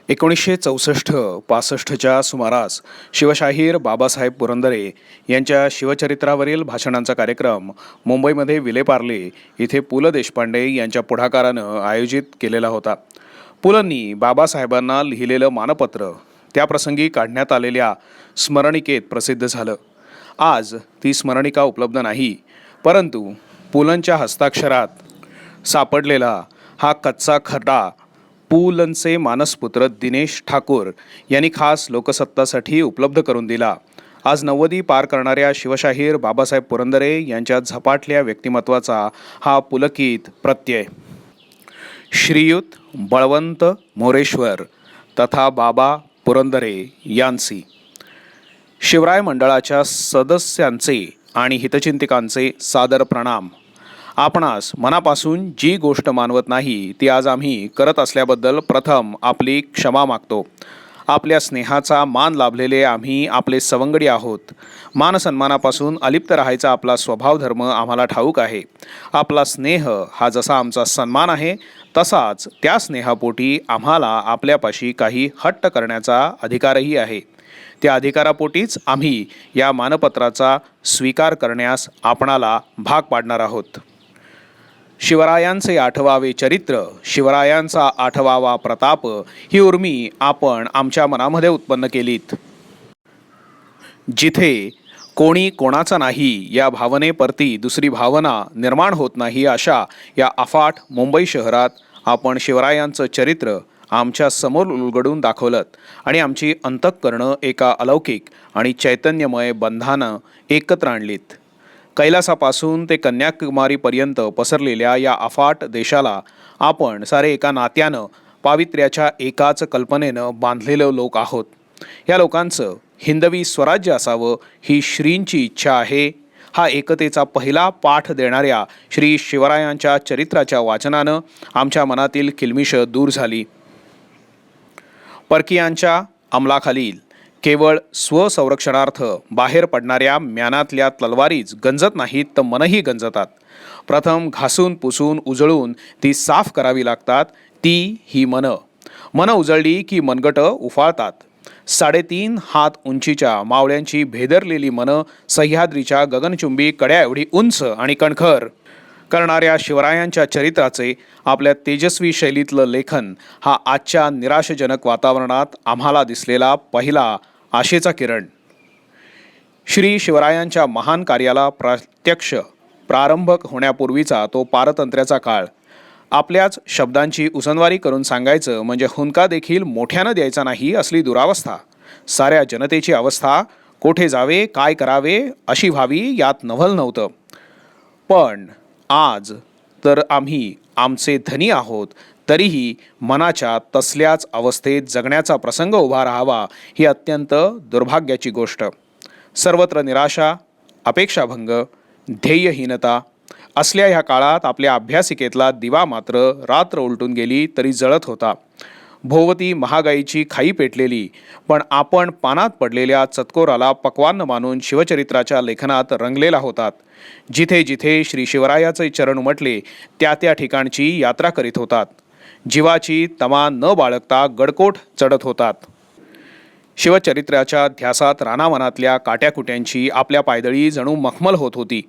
1964-65च्या सुमारास शिवशाहीर बाबासाहेब पुरंदरे यांच्या शिवचरित्रावरील भाषणांचा कार्यक्रम मुंबईमध्ये विले पार्ले इथे पु ल देशपांडे यांच्या पुढाकारानं आयोजित केलेला होता. पुलंनी बाबासाहेबांना लिहिलेलं मानपत्र त्याप्रसंगी काढण्यात आलेल्या स्मरणिकेत प्रसिद्ध झालं. आज ती स्मरणिका उपलब्ध नाही, परंतु पुलंच्या हस्ताक्षरात सापडलेला हा कच्चा खड्डा पुलंचे मानसपुत्र दिनेश ठाकूर यांनी खास लोकसत्तासाठी उपलब्ध करून दिला. आज 90 पार करणाऱ्या शिवशाहीर बाबासाहेब पुरंदरे यांच्या झपाटल्या व्यक्तिमत्वाचा हा पुलकित प्रत्यय. श्रीयुत बळवंत मोरेश्वर तथा बाबा पुरंदरे यांसी शिवराय मंडळाच्या सदस्यांचे आणि हितचिंतकांचे सादर प्रणाम. आपणास मनापासून जी गोष्ट मानवत नाही ती आज आम्ही करत असल्याबद्दल प्रथम आपली क्षमा मागतो. आपल्या स्नेहाचा मान लाभलेले आम्ही आपले सवंगडी आहोत. मानसन्मानापासून अलिप्त राहायचा आपला स्वभाव धर्म आम्हाला ठाऊक आहे. आपला स्नेह हा जसा आमचा सन्मान आहे तसाच त्या स्नेहापोटी आम्हाला आपल्यापाशी काही हट्ट करण्याचा अधिकारही आहे. त्या अधिकारापोटीच आम्ही या मानपत्राचा स्वीकार करण्यास आपणाला भाग पाडणार आहोत. शिवरायांचे आठवावे चरित्र, शिवरायांचा आठवावा प्रताप ही उर्मी आपण आमच्या मनामध्ये उत्पन्न केलीत. जिथे कोणी कोणाचा नाही या भावनेपरती दुसरी भावना निर्माण होत नाही अशा या अफाट मुंबई शहरात आपण शिवरायांचं चरित्र आमच्या समोर उलगडून दाखवलं आणि आमची अंतःकरणं एका अलौकिक आणि चैतन्यमय बंधानं एकत्र आणलीत. कैलासापासून ते कन्याकुमारीपर्यंत पसरलेल्या या अफाट देशाला आपण सारे एका नात्यानं, पावित्र्याच्या एकाच कल्पनेनं बांधलेले लोक आहोत. या लोकांचं हिंदवी स्वराज्य असावं ही श्रींची इच्छा आहे. हा एकतेचा पहिला पाठ देणाऱ्या श्री शिवरायांच्या चरित्राच्या वाचनानं आमच्या मनातील किलमिश दूर झाली. परकीयांच्या अंमलाखालील केवळ स्वसंरक्षणार्थ बाहेर पडणाऱ्या म्यानातल्या तलवारीच गंजत नाहीत तर मनही गंजतात. प्रथम घासून पुसून उजळून ती साफ करावी लागतात. ही मनं उजळली की मनगटं उफाळतात. 3.5 हात उंचीच्या मावळ्यांची भेदरलेली मनं सह्याद्रीच्या गगनचुंबी कड्या एवढी उंच आणि कणखर करणाऱ्या शिवरायांच्या चरित्राचे आपल्या तेजस्वी शैलीतलं लेखन हा आजच्या निराशजनक वातावरणात आम्हाला दिसलेला पहिला आशेचा किरण. श्री शिवरायांच्या महान कार्याला प्रत्यक्ष प्रारंभ होण्यापूर्वीचा तो पारतंत्र्याचा काळ. आपल्याच शब्दांची उसनवारी करून सांगायचं म्हणजे हुंदका देखील मोठ्यानं द्यायचा नाही असली दुरावस्था. साऱ्या जनतेची अवस्था कोठे जावे, काय करावे अशी व्हावी यात नवल नव्हतं. पण आज तर आम्ही आमचे धनी आहोत, तरीही मनाच्या तसल्याच अवस्थेत जगण्याचा प्रसंग उभा राहावा ही अत्यंत दुर्भाग्याची गोष्ट. सर्वत्र निराशा, अपेक्षाभंग, ध्येयहीनता असल्या ह्या काळात आपल्या अभ्यासिकेतला दिवा मात्र रात्र उलटून गेली तरी जळत होता. भोवती महागाईची खाई पेटलेली, पण आपण पानात पडलेल्या चतकोराला पक्वान्न मानून शिवचरित्राच्या लेखनात रंगलेला होतात. जिथे जिथे श्री शिवरायाचे चरण उमटले त्या त्या ठिकाणची यात्रा करीत होतात. जीवाची तमा न बाळगता गडकोट चढत होतात. शिवचरित्राच्या ध्यासात रानावनातल्या काट्याकुट्यांची आपल्या पायदळी जणू मखमल होत होती.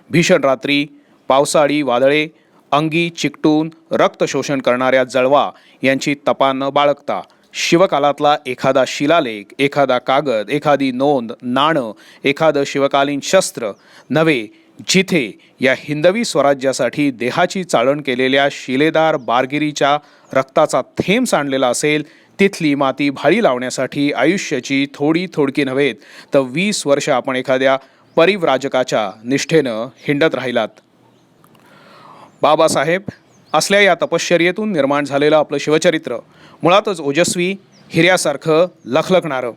भीषण रात्री, पावसाळी वादळे, अंगी चिकटून रक्त शोषण करणाऱ्या जळवा यांची तपा न बाळगता शिवकालातला एखादा शिलालेख, एखादा कागद, एखादी नोंद, नाणं, एखादं शिवकालीन शस्त्र नव्हे, जिथे या हिंदवी स्वराज्यासाठी देहाची चाळण केलेल्या शिलेदार बारगिरीच्या रक्ताचा थेंब सांडलेला असेल तिथली माती भाळी लावण्यासाठी आयुष्याची थोडकी नव्हेत तर 20 वर्ष आपण एखाद्या परिव्राजकाच्या निष्ठेनं हिंडत राहिलात. बाबासाहेब असल्या या तपश्चर्येतून निर्माण झालेलं आपलं शिवचरित्र मुळातच ओजस्वी, हिऱ्यासारखं लखलखणारं.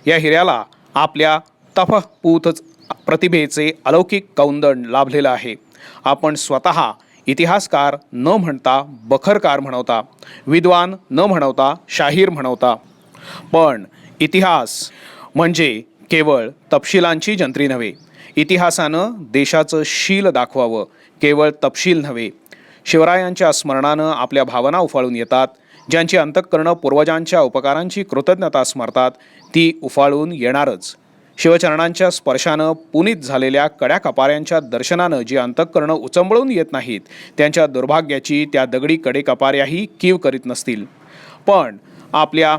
या हिऱ्याला आपल्या तफपूत प्रतिभेचे अलौकिक कौंदण लाभलेलं आहे. आपण स्वतः इतिहासकार न म्हणता बखरकार म्हणवता, विद्वान न म्हणवता शाहीर म्हणवता, पण इतिहास म्हणजे केवळ तपशिलांची जंत्री नव्हे. इतिहासानं देशाचं शील दाखवावं, केवळ तपशील नव्हे. शिवरायांच्या स्मरणानं आपल्या भावना उफाळून येतात. ज्यांची अंतःकरणं पूर्वजांच्या उपकारांची कृतज्ञता स्मरतात ती उफाळून येणारच. शिवचरणांच्या स्पर्शानं पुनीत झालेल्या कड्या कपाऱ्यांच्या दर्शनानं जी अंतःकरणं उचंबळून येत नाहीत त्यांच्या दुर्भाग्याची त्या दगडी कडे कपाऱ्याही कीव करीत नसतील. पण आपल्या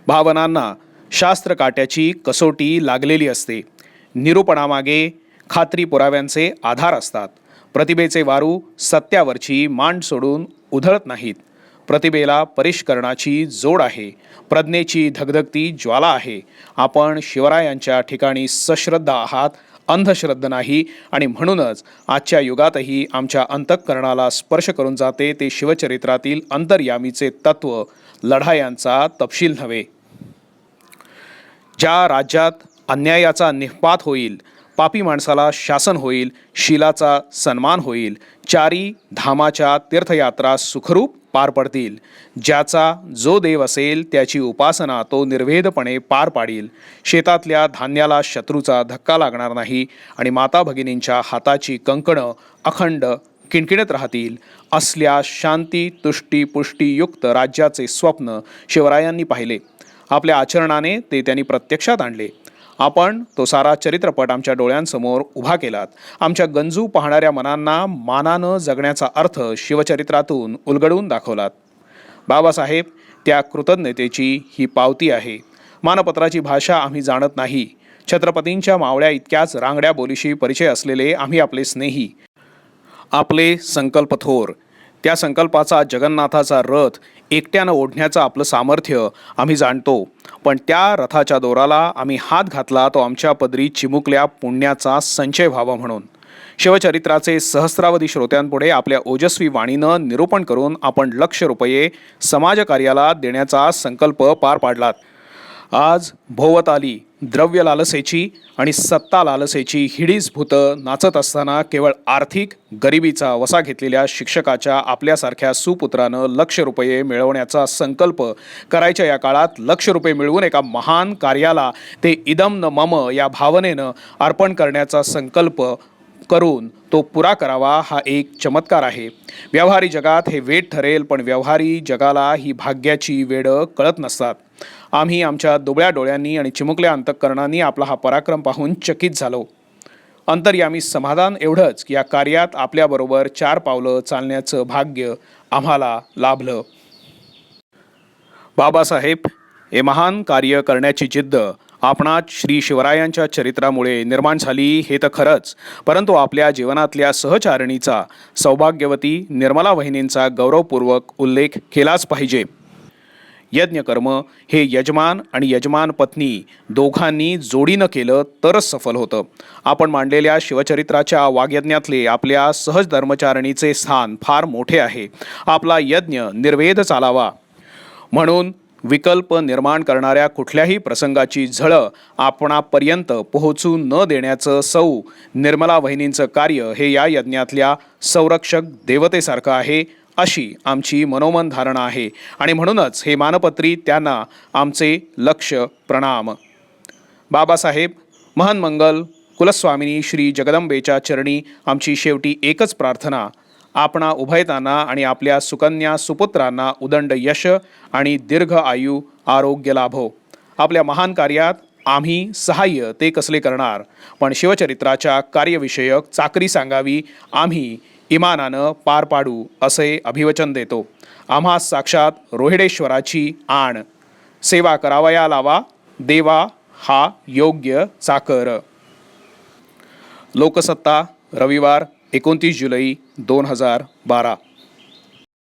भावनांना शास्त्र काट्याची कसोटी लागलेली असते. निरूपणामागे खात्री पुराव्यांचे आधार असतात. प्रतिभेचे वारू सत्यावरची मांड सोडून उधळत नाहीत. प्रतिभेला परिष्करणाची जोड आहे. प्रज्ञेची धगधगती ज्वाला आहे. आपण शिवरायांच्या ठिकाणी सश्रद्धा आहात, अंधश्रद्धा नाही. आणि म्हणूनच आजच्या युगातही आमच्या अंतःकरणाला स्पर्श करून जाते ते शिवचरित्रातील अंतर्यामीचे तत्व, लढायांचा तपशील नव्हे. ज्या राज्यात अन्यायाचा निःपात होईल, पापी माणसाला शासन होईल, शीलाचा सन्मान होईल, चारी धामाच्या तीर्थयात्रा सुखरूप पार पडतील, ज्याचा जो देव असेल त्याची उपासना तो निर्वेदपणे पार पाडील, शेतातल्या धान्याला शत्रूचा धक्का लागणार नाही आणि माता भगिनींच्या हाताची कंकणं अखंड किणकिणत राहतील, असल्या शांती तुष्टी पुष्टीयुक्त राज्याचे स्वप्न शिवरायांनी पाहिले. आपल्या आचरणाने ते त्यांनी प्रत्यक्षात आणले. आपण तो सारा चरित्रपट आमच्या डोळ्यांसमोर उभा केलात. आमच्या गंजू पाहणाऱ्या मनांना मानानं जगण्याचा अर्थ शिवचरित्रातून उलगडून दाखवलात. बाबासाहेब, त्या कृतज्ञतेची ही पावती आहे. मानपत्राची भाषा आम्ही जाणत नाही. छत्रपतींच्या मावळ्या इतक्याच रांगड्या बोलीशी परिचय असलेले आम्ही आपले स्नेही. आपले संकल्प थोर. त्या संकल्पाचा जगन्नाथाचा रथ एकट्यानं ओढण्याचं आपलं सामर्थ्य आम्ही जाणतो. पण त्या रथाच्या दोराला आम्ही हात घातला तो आमच्या पदरी चिमुकल्या पुण्याचा संचय व्हावा म्हणून. शिवचरित्राचे सहस्रावधी श्रोत्यांपुढे आपल्या ओजस्वी वाणीनं निरूपण करून आपण ₹1,00,000 समाजकार्याला देण्याचा संकल्प पार पाडलात. आज भोवत आली द्रव्य लालसेची आणि सत्ता लालसेची हिडीस भूतं नाचत असताना केवळ आर्थिक गरिबीचा वसा घेतलेल्या शिक्षकाच्या आपल्यासारख्या सुपुत्रानं ₹1,00,000 मिळवण्याचा संकल्प करायच्या या काळात ₹1,00,000 मिळवून एका महान कार्याला ते इदम न मम या भावनेनं अर्पण करण्याचा संकल्प करून तो पुरा करावा हा एक चमत्कार आहे. व्यवहारी जगात हे वेड ठरेल, पण व्यवहारी जगाला ही भाग्याची वेडं कळत नसतात. आम्ही आमच्या दुबळ्या डोळ्यांनी आणि चिमुकल्या अंतःकरणांनी आपला हा पराक्रम पाहून चकित झालो. अंतर्यामी समाधान एवढंच की या कार्यात आपल्याबरोबर 4 पावलं चालण्याचं भाग्य आम्हाला लाभलं. बाबासाहेब, हे महान कार्य करण्याची जिद्द आपणात श्री शिवरायांच्या चरित्रामुळे निर्माण झाली हे तर खरंच, परंतु आपल्या जीवनातल्या सहचारिणीचा, सौभाग्यवती निर्मला वहिनींचा गौरवपूर्वक उल्लेख केलाच पाहिजे. यज्ञकर्म हे यजमान आणि यजमान पत्नी दोघांनी जोडीनं केलं तरच सफल होतं. आपण मांडलेल्या शिवचरित्राच्या वाग्यज्ञातले आपल्या सहज धर्मचारिणीचे स्थान फार मोठे आहे. आपला यज्ञ निर्वेद चालावा म्हणून विकल्प निर्माण करणाऱ्या कुठल्याही प्रसंगाची झळं आपणापर्यंत पोहोचू न देण्याचं सौ निर्मला वहिनींचं कार्य हे या यज्ञातल्या संरक्षक देवतेसारखं आहे अशी आमची मनोमन धारणा आहे. आणि म्हणूनच हे मानपत्री त्यांना आमचे लक्ष प्रणाम. बाबासाहेब, महन मंगल कुलस्वामिनी श्री जगदंबेच्या चरणी आमची शेवटी एकच प्रार्थना, आपणा उभयतांना आणि आपल्या सुकन्या सुपुत्रांना उदंड यश आणि दीर्घ आयु आरोग्य लाभो. आपल्या महान कार्यात आम्ही सहाय्य ते कसले करणार, पण शिवचरित्राच्या कार्यविषयक चाकरी सांगावी आम्ही इमानानं पार पाडू असे अभिवचन देतो. आम्हा साक्षात रोहिडेश्वराची आण. सेवा करावया लावा देवा हा योग्य चाकर. लोकसत्ता, रविवार 29 जुलै 2012.